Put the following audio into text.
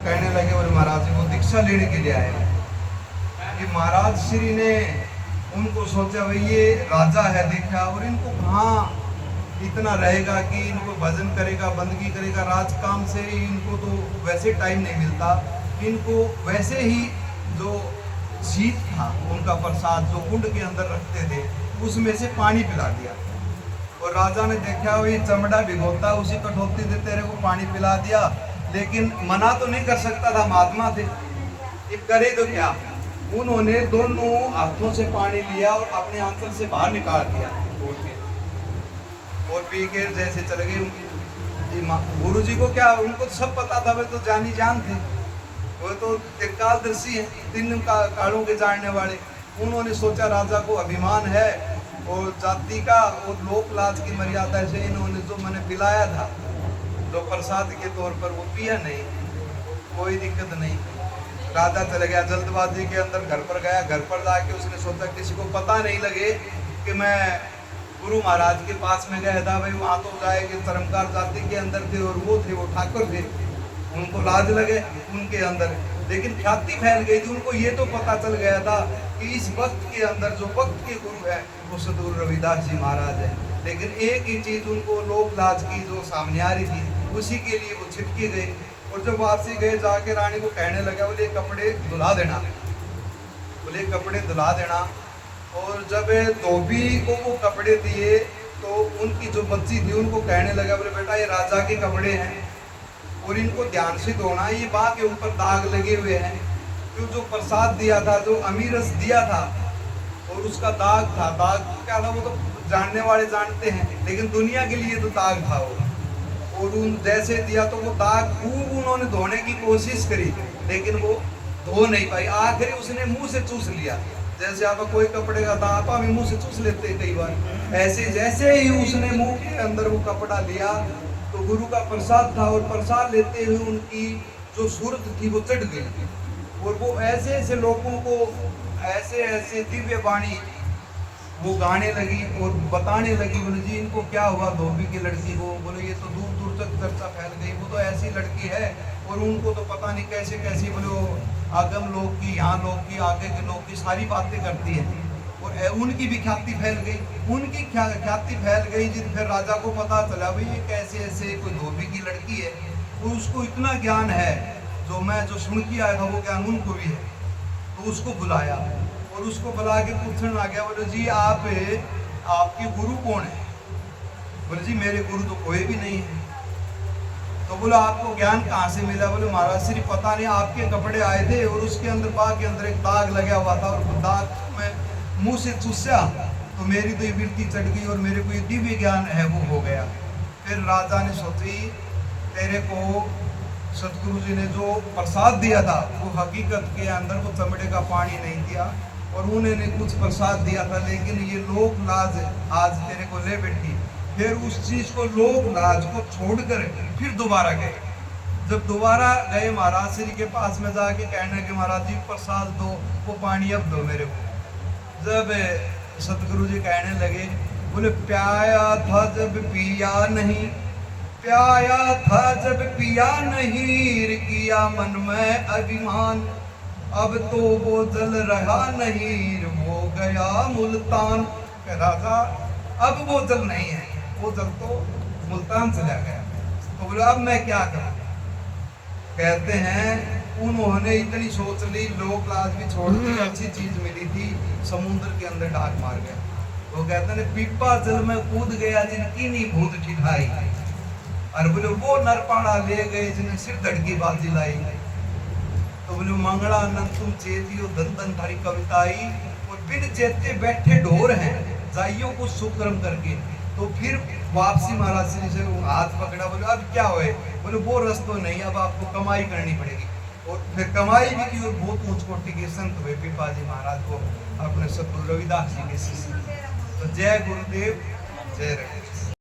कहने लगे बोले महाराज जी वो दीक्षा लेने के लिए आए कि महाराज श्री ने उनको सोचा भाई ये राजा है देखा और इनको कहाँ इतना रहेगा कि इनको भजन करेगा बंदगी करेगा, राज काम से इनको तो वैसे टाइम नहीं मिलता, इनको वैसे ही जो शीत था उनका प्रसाद जो कुंड के अंदर रखते थे उसमें से पानी पिला दिया। और राजा ने देखा वही चमड़ा भिगोता उसी कठौती से तेरे को पानी पिला दिया, लेकिन मना तो नहीं कर सकता था, महात्मा थे, ये करे तो क्या। उन्होंने दोनों हाथों से पानी लिया और अपने आंचल से बाहर निकाल दिया और पी के जैसे चले गए। गुरु जी को क्या, उनको तो सब पता था, वे तो जानी जान थे, वो तो कालदर्शी है, तीन कालों के जानने वाले। उन्होंने सोचा राजा को अभिमान है और जाति का और लोक लाज की मर्यादा से इन्होंने जो मैंने पिलाया था जो प्रसाद के तौर पर वो पिया नहीं, कोई दिक्कत नहीं। राजा चले गया जल्दबाजी के अंदर, घर पर गया, घर पर जाके उसने सोचा किसी को पता नहीं लगे कि मैं गुरु महाराज के पास में गया था। भाई वहाँ तो जाएंगे चरमकार जाति के अंदर थे और वो ठाकुर थे, उनको लाज लगे उनके अंदर, लेकिन ख्याति फैल गई थी। उनको ये तो पता चल गया था कि इस वक्त के अंदर जो वक्त के गुरु है वो सद्गुरु रविदास जी महाराज है, लेकिन एक ही चीज उनको लोक लाज की जो सामने आ रही थी उसी के लिए वो छिटके गए। और जब वापसी गए जाके रानी को कहने लगा बोले कपड़े धुला देना, बोले कपड़े धुला देना। और जब धोबी को वो कपड़े दिए तो उनकी जो बच्ची थी उनको कहने लगा बोले बेटा ये राजा के कपड़े हैं और इनको ध्यान से धोना, ये बाँ के ऊपर दाग लगे हुए हैं, क्यों जो प्रसाद दिया था जो अमीरस दिया था और उसका दाग था। दाग क्या था वो तो जानने वाले जानते हैं, लेकिन दुनिया के लिए तो दाग था वो। और उन जैसे दिया तो वो दाग खूब उन्होंने धोने की कोशिश करी, लेकिन वो धो नहीं पाई। आखिरी उसने मुंह से चूस लिया, जैसे आप कोई कपड़े का दाग आप मुंह से चूस लेते हैं कई बार, ऐसे जैसे ही उसने मुंह के अंदर वो कपड़ा लिया तो गुरु का प्रसाद था और प्रसाद लेते हुए उनकी जो सूरत थी वो चढ़ गई। और वो ऐसे ऐसे लोगों को ऐसे ऐसे दिव्य वाणी वो गाने लगी और बताने लगी, बोले जी इनको क्या हुआ धोबी की लड़की को, बोले ये तो दूर दूर तक चर्चा फैल गई, वो तो ऐसी लड़की है और उनको तो पता नहीं कैसे कैसे, बोले वो आगम लोग की यहाँ लोग की आगे के लोग की सारी बातें करती है और उनकी भी ख्याति फैल गई, उनकी ख्याति फैल गई। जिस फिर राजा को पता चला भाई ये कैसे ऐसे कोई धोबी की लड़की है और उसको इतना ज्ञान है जो मैं जो सुन के आया था वो ज्ञान उनको भी है। तो उसको बुलाया और उसको बुला के पूछने आ गया, बोले जी आपके गुरु कौन है? बोले जी मेरे गुरु तो कोई भी नहीं है। तो बोला आपको ज्ञान कहाँ से मिला? बोले महाराज श्री पता नहीं आपके कपड़े आए थे और उसके अंदर बाग के अंदर एक दाग लगा हुआ था और दाग में मुंह से चूसा तो मेरी तो ये वृत्ति चढ़ गई और मेरे को ये दिव्य ज्ञान है वो हो गया। फिर राजा ने सोची तेरे को सतगुरु जी ने जो प्रसाद दिया था वो हकीकत के अंदर वो चमड़े का पानी नहीं दिया और उन्होंने कुछ प्रसाद दिया था, लेकिन ये लोक लाज आज तेरे को ले बैठी। फिर उस चीज को लोक लाज को छोड़कर फिर दोबारा गए। जब दोबारा गए महाराज श्री के पास में जाके कहने के महाराज जी प्रसाद दो, वो पानी अब दो मेरे को। जब सतगुरु जी कहने लगे बोले प्याया था जब पिया नहीं, प्याया था जब पिया नहीं, किया मन में अभिमान, अब तो वो जल रहा नहीं, वो गया मुल्तान। राजा अब वो जल नहीं है, वो जल तो मुल्तान चला गया। तो बोले अब मैं क्या करूं? कहते हैं उन्होंने इतनी सोच ली, लोक लाज भी छोड़ दी, अच्छी चीज मिली थी, समुद्र के अंदर डाक मार गया। वो कहते हैं पीपा जल में कूद गया जिनकी नी भूत ठिठाई, और बोले वो नरपाड़ा ले गए जिन्हें सिर धड़की बाजी लाई। तो बोले मंगला नंद तुम चेतियो धन धन थारी कविताई, और बिन चेते बैठे ढोर हैं जाइयो कुछ सुक्रम करके। तो फिर वापसी महाराज श्री से हाथ पकड़ा, बोले अब क्या हुए? बोले वो रस तो नहीं, अब आपको कमाई करनी पड़ेगी। और फिर कमाई भी की और बहुत ऊंच कोटि के संत हुए पिपाजी महाराज को अपने सतगुरु रविदास जी के शिष्य। तो जय गुरुदेव, जय रविदास।